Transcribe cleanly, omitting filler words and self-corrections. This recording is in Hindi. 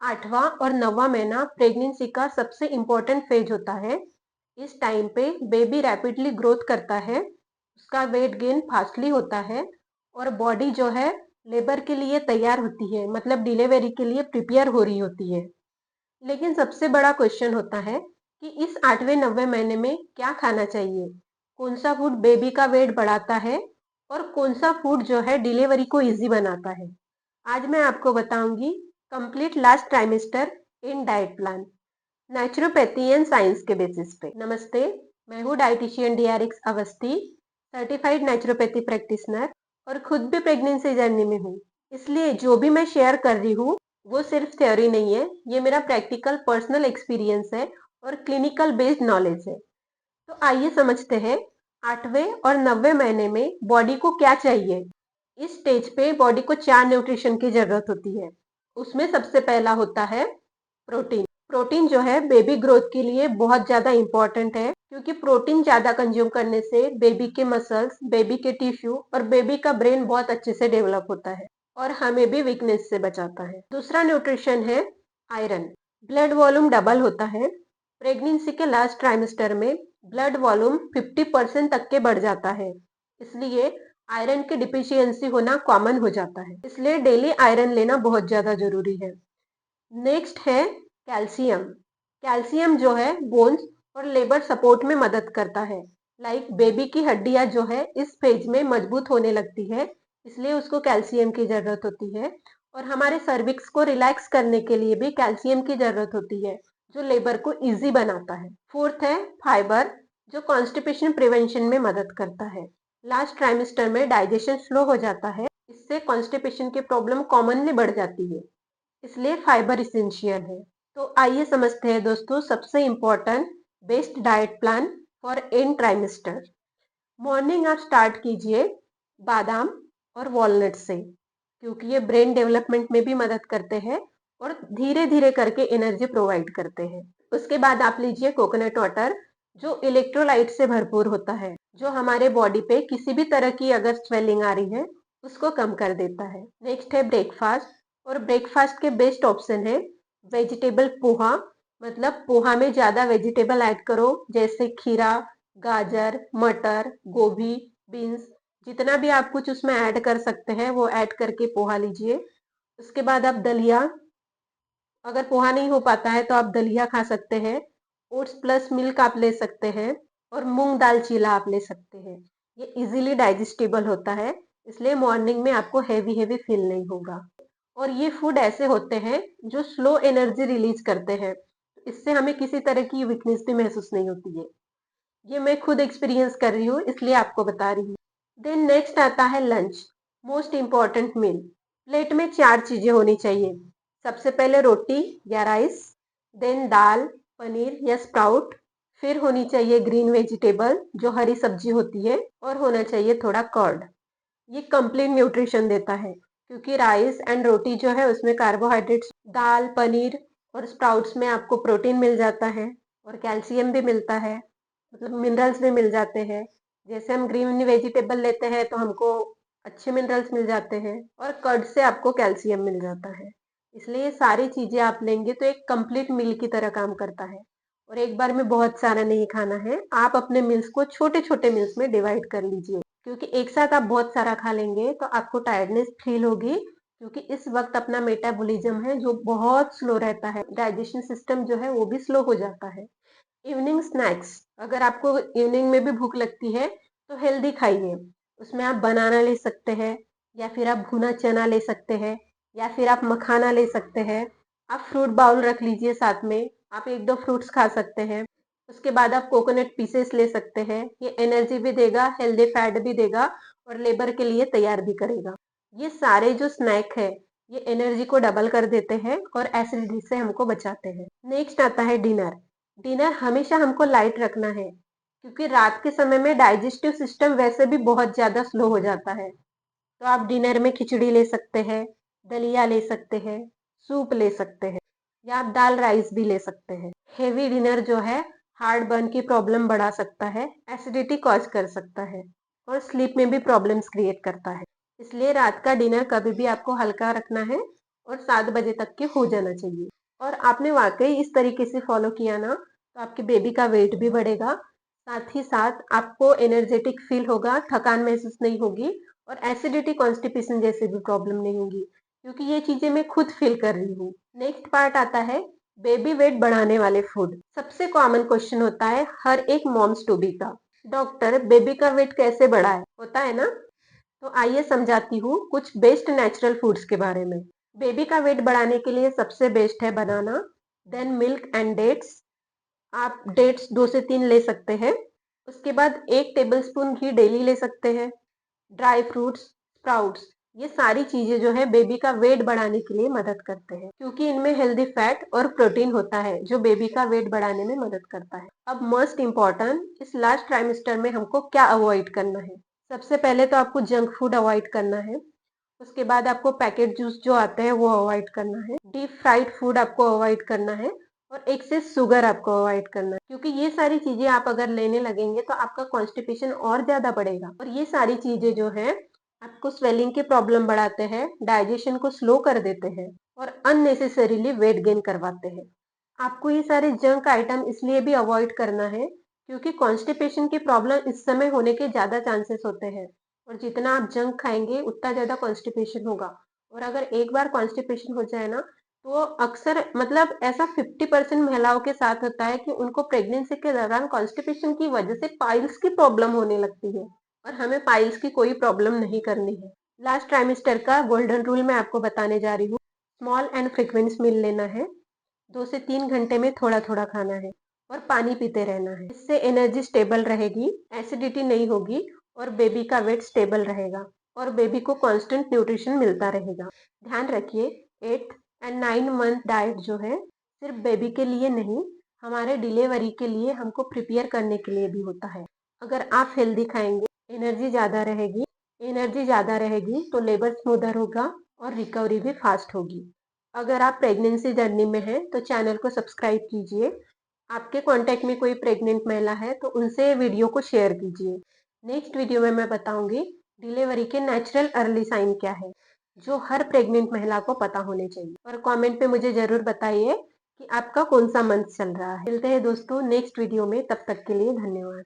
8वां और 9वां महीना प्रेगनेंसी का सबसे इम्पोर्टेंट फेज होता है। इस टाइम पे बेबी रैपिडली ग्रोथ करता है, उसका वेट गेन फास्टली होता है और बॉडी जो है लेबर के लिए तैयार होती है, मतलब डिलीवरी के लिए प्रिपेयर हो रही होती है। लेकिन सबसे बड़ा क्वेश्चन होता है कि इस 8वें 9वें महीने में क्या खाना चाहिए, कौन सा फूड बेबी का वेट बढ़ाता है और कौन सा फूड जो है डिलीवरी को इजी बनाता है। आज मैं आपको बताऊंगी complete last trimester in diet plan, naturopathy and science के बेसिस पे। नमस्ते, मैं हूँ dietitian DRX Awasthi, certified naturopathy practitioner और खुद भी प्रेगनेंसी जर्नी में हूँ। इसलिए जो भी मैं शेयर कर रही हूँ वो सिर्फ थ्योरी नहीं है, ये मेरा प्रैक्टिकल पर्सनल एक्सपीरियंस है और क्लिनिकल बेस्ड नॉलेज है। तो आइए समझते हैं 8वें और 9वें महीने में बॉडी को क्या चाहिए। इस स्टेज पे बॉडी को 4 न्यूट्रिशन की जरूरत होती है। उसमें सबसे पहला होता है प्रोटीन। प्रोटीन जो है बेबी ग्रोथ के लिए बहुत ज्यादा इम्पोर्टेंट है, क्योंकि प्रोटीन ज्यादा कंज्यूम करने से बेबी के मसल्स, बेबी के टिश्यू और बेबी का ब्रेन बहुत अच्छे से डेवलप होता है और हमें भी वीकनेस से बचाता है। दूसरा न्यूट्रिशन है आयरन। ब्लड वॉल्यूम डबल होता है। प्रेगनेंसी के लास्ट ट्राइमेस्टर में ब्लड वॉल्यूम 50% तक के बढ़ जाता है, इसलिए आयरन की डिफिशियंसी होना कॉमन हो जाता है। इसलिए डेली आयरन लेना बहुत ज्यादा जरूरी है। नेक्स्ट है कैल्शियम। कैल्शियम जो है बोन्स और लेबर सपोर्ट में मदद करता है। लाइक बेबी की हड्डियां जो है इस फेज में मजबूत होने लगती है, इसलिए उसको कैल्शियम की जरूरत होती है। और हमारे सर्विक्स को रिलैक्स करने के लिए भी कैल्शियम की जरूरत होती है, जो लेबर को इजी बनाता है। फोर्थ है फाइबर, जो कॉन्स्टिपेशन प्रिवेंशन में मदद करता है। लास्ट ट्राइमेस्टर में डाइजेशन स्लो हो जाता है, इससे कॉन्स्टिपेशन की प्रॉब्लम कॉमनली बढ़ जाती है, इसलिए फाइबर इसेंशियल है। तो आइए समझते हैं दोस्तों सबसे important best diet plan for and trimester. Morning आप स्टार्ट कीजिए बादाम और वॉलनट से, क्योंकि ये ब्रेन डेवलपमेंट में भी मदद करते हैं और धीरे धीरे करके एनर्जी प्रोवाइड करते हैं। उसके बाद आप लीजिए कोकोनट वाटर, जो इलेक्ट्रोलाइट से भरपूर होता है, जो हमारे बॉडी पे किसी भी तरह की अगर स्वेलिंग आ रही है उसको कम कर देता है। नेक्स्ट है ब्रेकफास्ट, और ब्रेकफास्ट के बेस्ट ऑप्शन है वेजिटेबल पोहा। मतलब पोहा में ज्यादा वेजिटेबल ऐड करो, जैसे खीरा, गाजर, मटर, गोभी, बीन्स, जितना भी आप कुछ उसमें ऐड कर सकते हैं वो ऐड करके पोहा लीजिए। उसके बाद आप दलिया, अगर पोहा नहीं हो पाता है तो आप दलिया खा सकते हैं। ओट्स प्लस मिल्क आप ले सकते हैं और मूंग दाल चीला आप ले सकते हैं। ये इजीली डाइजेस्टेबल होता है, इसलिए मॉर्निंग में आपको हैवी हैवी फील नहीं होगा। और ये फूड ऐसे होते हैं जो स्लो एनर्जी रिलीज करते हैं, इससे हमें किसी तरह की वीकनेस भी महसूस नहीं होती है। ये मैं खुद एक्सपीरियंस कर रही हूँ, इसलिए आपको बता रही हूँ। देन नेक्स्ट आता है लंच, मोस्ट इम्पॉर्टेंट मील। प्लेट में 4 चीजें होनी चाहिए। सबसे पहले रोटी या राइस, देन दाल, पनीर या स्प्राउट, फिर होनी चाहिए ग्रीन वेजिटेबल जो हरी सब्जी होती है, और होना चाहिए थोड़ा कर्ड। ये कंप्लीट न्यूट्रिशन देता है, क्योंकि राइस एंड रोटी जो है उसमें कार्बोहाइड्रेट्स, दाल, पनीर और स्प्राउट्स में आपको प्रोटीन मिल जाता है और कैल्शियम भी मिलता है, मतलब मिनरल्स भी मिल जाते हैं। जैसे हम ग्रीन वेजिटेबल लेते हैं तो हमको अच्छे मिनरल्स मिल जाते हैं और कर्ड से आपको कैल्शियम मिल जाता है। इसलिए ये सारी चीजें आप लेंगे तो एक कंप्लीट मील की तरह काम करता है। और एक बार में बहुत सारा नहीं खाना है, आप अपने मील्स को छोटे छोटे मील्स में डिवाइड कर लीजिए, क्योंकि एक साथ आप बहुत सारा खा लेंगे तो आपको टायर्डनेस फील होगी, क्योंकि इस वक्त अपना मेटाबॉलिज्म है जो बहुत स्लो रहता है, डाइजेशन सिस्टम जो है वो भी स्लो हो जाता है। इवनिंग स्नैक्स, अगर आपको इवनिंग में भी भूख लगती है तो हेल्दी खाइए। उसमें आप बनाना ले सकते हैं, या फिर आप भुना चना ले सकते हैं, या फिर आप मखाना ले सकते हैं। आप फ्रूट बाउल रख लीजिए साथ में, आप 1-2 फ्रूट्स खा सकते हैं। उसके बाद आप कोकोनट पीसेस ले सकते हैं, ये एनर्जी भी देगा, हेल्दी फैट भी देगा और लेबर के लिए तैयार भी करेगा। ये सारे जो स्नैक है ये एनर्जी को डबल कर देते हैं और एसिडिटी से हमको बचाते हैं। नेक्स्ट आता है डिनर। डिनर हमेशा हमको लाइट रखना है, क्योंकि रात के समय में डाइजेस्टिव सिस्टम वैसे भी बहुत ज्यादा स्लो हो जाता है। तो आप डिनर में खिचड़ी ले सकते हैं, दलिया ले सकते हैं, सूप ले सकते हैं, या आप दाल राइस भी ले सकते हैं। हेवी डिनर जो है हार्ट बर्न की प्रॉब्लम बढ़ा सकता है, एसिडिटी कॉज कर सकता है और स्लीप में भी प्रॉब्लम्स क्रिएट करता है। इसलिए रात का डिनर कभी भी आपको हल्का रखना है और 7 बजे तक के हो जाना चाहिए। और आपने वाकई इस तरीके से फॉलो किया ना, तो आपके बेबी का वेट भी बढ़ेगा, साथ ही साथ आपको एनर्जेटिक फील होगा, थकान महसूस नहीं होगी और एसिडिटी कॉन्स्टिपेशन जैसे भी प्रॉब्लम नहीं होगी, क्योंकि ये चीजें मैं खुद फील कर रही हूँ। नेक्स्ट पार्ट आता है बेबी वेट बढ़ाने वाले फूड। सबसे कॉमन क्वेश्चन होता है हर एक मॉम्स टू बी का, डॉक्टर बेबी का वेट कैसे बढ़ाए, होता है ना। तो आइए समझाती हूँ कुछ बेस्ट नेचुरल फूड्स के बारे में। बेबी का वेट बढ़ाने के लिए सबसे बेस्ट है बनाना, देन मिल्क एंड डेट्स। आप डेट्स 2 से 3 ले सकते हैं। उसके बाद 1 टेबलस्पून घी डेली ले सकते हैं। ड्राई फ्रूट्स, स्प्राउट्स, ये सारी चीजें जो है बेबी का वेट बढ़ाने के लिए मदद करते हैं, क्योंकि इनमें हेल्दी फैट और प्रोटीन होता है जो बेबी का वेट बढ़ाने में मदद करता है। अब मोस्ट इम्पॉर्टेंट, इस लास्ट ट्राइमेस्टर में हमको क्या अवॉइड करना है। सबसे पहले तो आपको जंक फूड अवॉइड करना है। उसके बाद आपको पैकेट जूस जो आते हैं वो अवॉइड करना है। डीप फ्राइड फूड आपको अवॉइड करना है और एक्सेस शुगर आपको अवॉइड करना है, क्योंकि ये सारी चीजें आप अगर लेने लगेंगे तो आपका कॉन्स्टिपेशन और ज्यादा बढ़ेगा और ये सारी चीजें जो है आपको स्वेलिंग के प्रॉब्लम बढ़ाते हैं, डाइजेशन को स्लो कर देते हैं और अननेसेसरीली वेट गेन करवाते हैं। आपको ये सारे जंक आइटम इसलिए भी अवॉइड करना है क्योंकि कॉन्स्टिपेशन की प्रॉब्लम इस समय होने के ज्यादा चांसेस होते हैं और जितना आप जंक खाएंगे उतना ज्यादा कॉन्स्टिपेशन होगा। और अगर एक बार कॉन्स्टिपेशन हो जाए ना, तो अक्सर मतलब ऐसा 50% महिलाओं के साथ होता है कि उनको प्रेगनेंसी के दौरान कॉन्स्टिपेशन की वजह से पाइल्स की प्रॉब्लम होने लगती है और हमें पाइल्स की कोई प्रॉब्लम नहीं करनी है। लास्ट ट्राइमेस्टर का गोल्डन रूल मैं आपको बताने जा रही हूँ। स्मॉल एंड फ्रिक्वेंट मील लेना है, 2 से 3 घंटे में थोड़ा थोड़ा खाना है और पानी पीते रहना है। इससे एनर्जी स्टेबल रहेगी, एसिडिटी नहीं होगी और बेबी का वेट स्टेबल रहेगा और बेबी को कांस्टेंट न्यूट्रिशन मिलता रहेगा। ध्यान रखिए 8 एंड 9 मंथ डाइट जो है सिर्फ बेबी के लिए नहीं, हमारे डिलीवरी के लिए हमको प्रिपेयर करने के लिए भी होता है। अगर आप हेल्दी खाएंगे, एनर्जी ज़्यादा रहेगी, तो लेबर स्मूदर होगा और रिकवरी भी फास्ट होगी। अगर आप प्रेगनेंसी जर्नी में हैं तो चैनल को सब्सक्राइब कीजिए। आपके कांटेक्ट में कोई प्रेग्नेंट महिला है तो उनसे वीडियो को शेयर कीजिए। नेक्स्ट वीडियो में मैं बताऊंगी डिलीवरी के नेचुरल अर्ली साइन क्या है, जो हर प्रेग्नेंट महिला को पता होने चाहिए। और कमेंट पे मुझे जरूर बताइए कि आपका कौन सा मंथ चल रहा है। मिलते हैं दोस्तों नेक्स्ट वीडियो में, तब तक के लिए धन्यवाद।